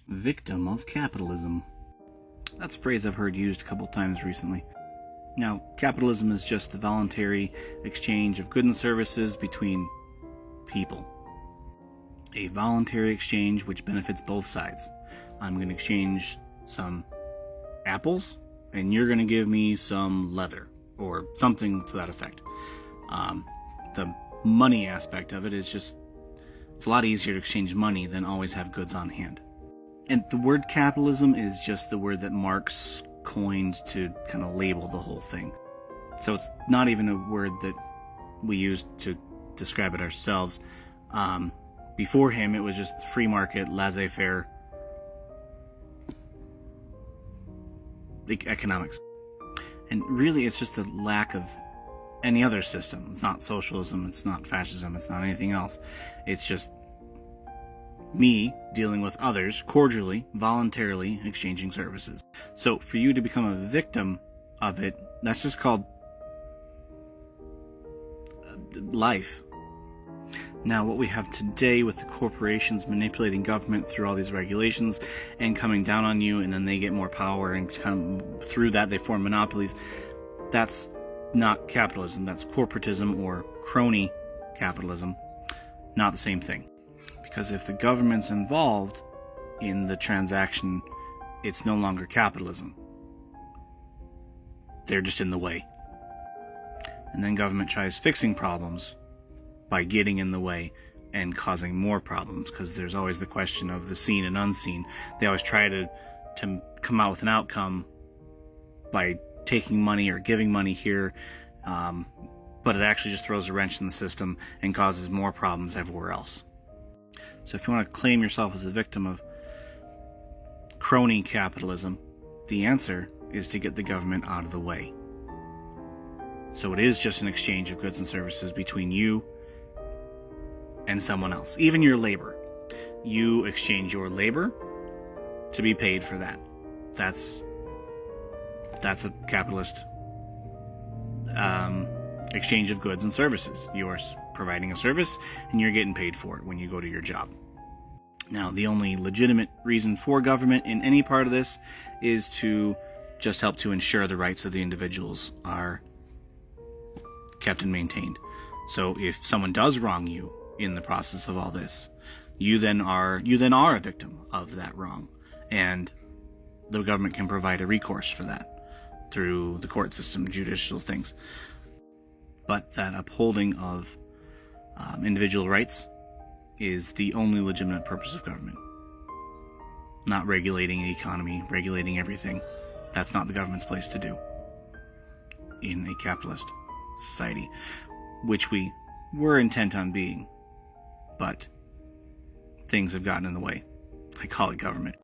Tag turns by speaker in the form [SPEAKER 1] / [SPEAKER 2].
[SPEAKER 1] Victim of capitalism. That's a phrase I've heard used a couple times recently. Now, capitalism is just the voluntary exchange of goods and services between people. A voluntary exchange which benefits both sides. I'm going to exchange some apples, and you're going to give me some leather, or something to that effect. The money aspect of it is just, it's a lot easier to exchange money than always have goods on hand. And the word capitalism is just the word that Marx coined to kind of label the whole thing. So it's not even a word that we use to describe it ourselves. Before him, it was just free market, laissez-faire economics. And really, it's just a lack of any other system. It's not socialism, it's not fascism, it's not anything else. It's just me dealing with others cordially, voluntarily exchanging services. So for you to become a victim of it, that's just called life. Now, what we have today with the corporations manipulating government through all these regulations and coming down on you, and then they get more power, and kind of through that they form monopolies, that's not capitalism. That's corporatism or crony capitalism. Not the same thing. Because if the government's involved in the transaction, it's no longer capitalism. They're just in the way. And then government tries fixing problems by getting in the way and causing more problems, because there's always the question of the seen and unseen. They always try to come out with an outcome by taking money or giving money here, but it actually just throws a wrench in the system and causes more problems everywhere else. So if you want to claim yourself as a victim of crony capitalism, the answer is to get the government out of the way. So it is just an exchange of goods and services between you and someone else. Even your labor. You exchange your labor to be paid for that. That's a capitalist exchange of goods and services. You're providing a service and you're getting paid for it when you go to your job. Now, the only legitimate reason for government in any part of this is to just help to ensure the rights of the individuals are kept and maintained. So if someone does wrong you in the process of all this, you then are a victim of that wrong, and the government can provide a recourse for that through the court system, judicial things. But that upholding of individual rights is the only legitimate purpose of government. Not regulating the economy, regulating everything. That's not the government's place to do in a capitalist society, which we were intent on being, but things have gotten in the way. I call it government.